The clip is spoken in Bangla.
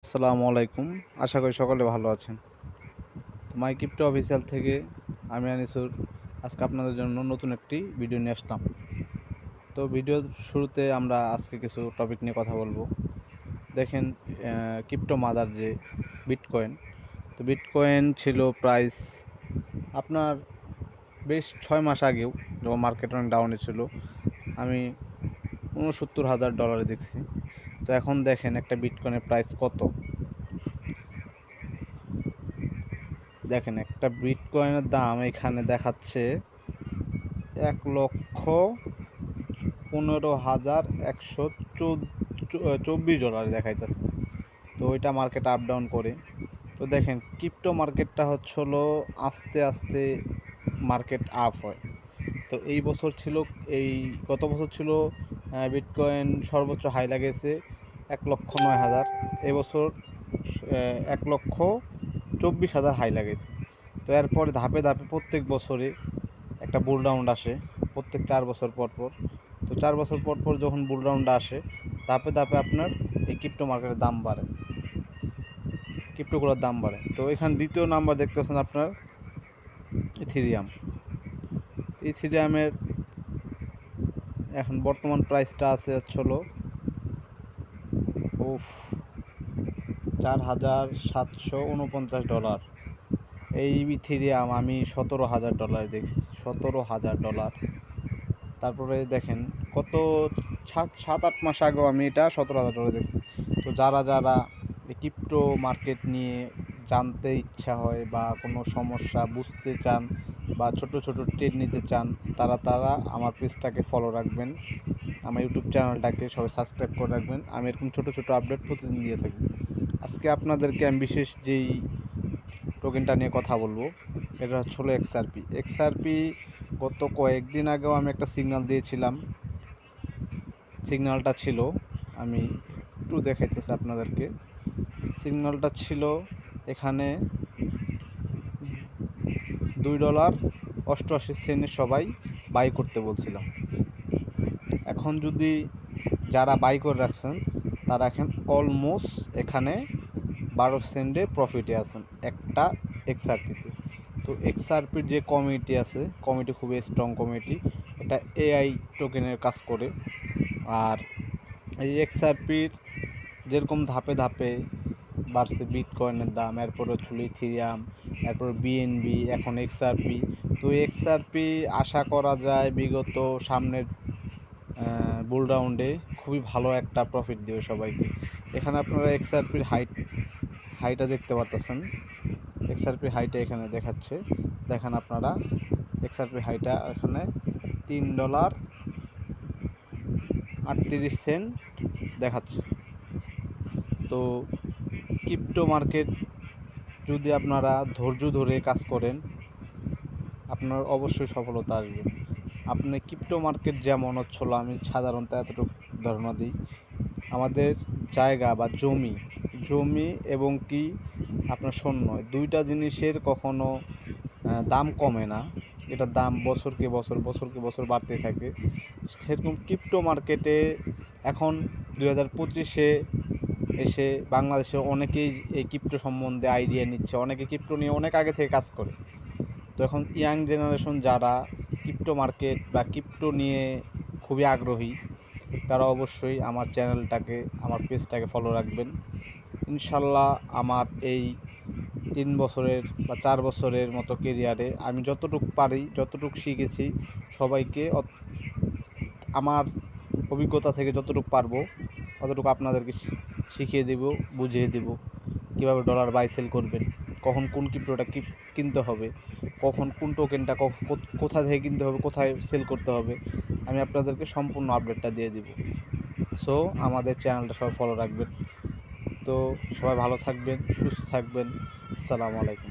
আসসালামু আলাইকুম। আশা করি সকলে ভালো আছেন। তো মাই ক্রিপ্টো অফিসিয়াল থেকে আমি আনিসুর আজকে আপনাদের জন্য নতুন একটি ভিডিও নিয়ে আসলাম। তো ভিডিওর শুরুতে আমরা আজকে কিছু টপিক নিয়ে কথা বলবো। দেখেন, ক্রিপ্টো মাদার যে বিটকয়েন, তো বিটকয়েন ছিল প্রাইস আপনার বেশ 6 মাস আগেও, যখন মার্কেট অনেক ডাউনে ছিল, আমি $৬৯,০০০ দেখছি। তো এখন দেখেন একটা বিটকয়েনের প্রাইস কত। দেখেন, একটা বিটকয়েনের দাম এখানে দেখাচ্ছে ১,১৫,১২৪ দেখাইতেছে। তো ওইটা মার্কেট আপ ডাউন করে। তো দেখেন, ক্রিপ্টো মার্কেটটা হলো আস্তে আস্তে মার্কেট আপ হয়। তো এই বছর ছিল, এই গত বছর ছিল বিটকয়েন সর্বোচ্চ হাই লাগেছে ১,০৯,০০০। এবছর ১,২৪,০০০ হাই লাগেছে। তো এরপরে ধাপে ধাপে প্রত্যেক বছরে একটা বুল রাউন্ড আসে, প্রত্যেক 4 বছর পর পর। তো 4 বছর পর পর যখন বুল রাউন্ডটা আসে, ধাপে ধাপে আপনার এই ক্রিপ্টো মার্কেটের দাম বাড়ে, ক্রিপ্টোগুলোর দাম বাড়ে। তো এখানে দ্বিতীয় নাম্বার দেখতে পাচ্ছেন আপনার ইথিরিয়াম। ইথিরিয়ামের এখন বর্তমান প্রাইসটা আছে হলো $4,749। এই ইথিরিয়াম আমি $17,000 দেখছি, $17,000। তারপরে দেখেন, কত 7-8 মাস আগেও আমি এটা $17,000 দেখছি। তো যারা যারা এই ক্রিপ্টো মার্কেট নিয়ে জানতে ইচ্ছা হয় বা কোনো সমস্যা বুঝতে চান বা ছোট ছোট ট্রেড নিতে চান, তারা আমার পেজটাকে ফলো রাখবেন, আমার ইউটিউব চ্যানেলটাকে সবাই সাবস্ক্রাইব করে রাখবেন। আমি এরকম ছোট ছোট আপডেট প্রতিদিন দিয়ে থাকি। আজকে আপনাদেরকে আমি বিশেষ যেই টোকেনটা নিয়ে কথা বলবো, এটা হলো এক্সআরপি। গত কয়েকদিন আগেও আমি একটা সিগন্যাল দিয়েছিলাম। সিগন্যালটা ছিল, আমি একটু দেখাইতেছি আপনাদেরকে। সিগন্যালটা ছিল এখানে $2.88 সবাই বাই করতে বলছিলাম। এখন যদি যারা বাই করে রাখছেন, তারা এখন অলমোস্ট এখানে 12 সেন্টে প্রফিটে আছেন একটা এক্সআরপিতে। তো এক্সআরপির যে কমিটি আছে, কমিটি খুবই স্ট্রং কমিটি। এটা এআই টোকেনের কাজ করে। আর এই এক্সআরপির যেরকম ধাপে ধাপে বাড়ছে বিটকয়েনের দাম, এরপরে হচ্ছিল ইথিরিয়াম, এরপর বিএনবি, এখন এক্সআরপি। তো এক্সআরপি আশা করা যায় বিগত সামনের বুল রাউন্ডে খুবই ভালো একটা প্রফিট দেবে সবাইকে। এখানে আপনারা এক্সআরপির হাইটা দেখতে পারতেছেন। এক্সআরপির হাইটা এখানে দেখাচ্ছে, দেখেন আপনারা এক্সআরপির হাইটা এখানে $3.38 দেখাচ্ছে। তো ক্রিপ্টো মার্কেট যদি আপনারা ধৈর্য ধরে কাজ করেন, আপনার অবশ্যই সফলতা আসবে। আপনি ক্রিপ্টো মার্কেট যেমন হচ্ছিল, আমি সাধারণত এতটুকু ধারণা দিই, আমাদের জায়গা বা জমি এবং কি আপনার স্বর্ণ, দুইটা জিনিসের কখনো দাম কমে না। এটার দাম বছরকে বছর বাড়তেই থাকে। সেরকম ক্রিপ্টো মার্কেটে এখন 2025-এ এসে বাংলাদেশে অনেকেই এই ক্রিপ্টো সম্বন্ধে আইডিয়া নিচ্ছে, অনেকে ক্রিপ্টো নিয়ে অনেক আগে থেকে কাজ করে। তো এখন ইয়াং জেনারেশন যারা ক্রিপ্টো মার্কেট বা ক্রিপ্টো নিয়ে খুবই আগ্রহী, তারা অবশ্যই আমার চ্যানেলটাকে, আমার পেজটাকে ফলো রাখবেন। ইনশাল্লাহ আমার এই 3 বছরের বা 4 বছরের মতো কেরিয়ারে আমি যতটুকু পারি, যতটুকু শিখেছি, সবাইকে আমার অভিজ্ঞতা থেকে যতটুকু পারবো ততটুকু আপনাদেরকে শিখিয়ে দেব, বুঝিয়ে দেব কীভাবে ডলার বাই সেল করবেন, কখন কোন ক্রিপ্টোটা কিনতে হবে, কখন কোন টোকেনটা কোথা থেকে কিনতে হবে, কোথায় সেল করতে হবে, আমি আপনাদেরকে সম্পূর্ণ আপডেটটা দিয়ে দেব। সো আমাদের চ্যানেলটা সবাই ফলো রাখবেন। তো সবাই ভালো থাকবেন, সুস্থ থাকবেন। আসসালামু আলাইকুম।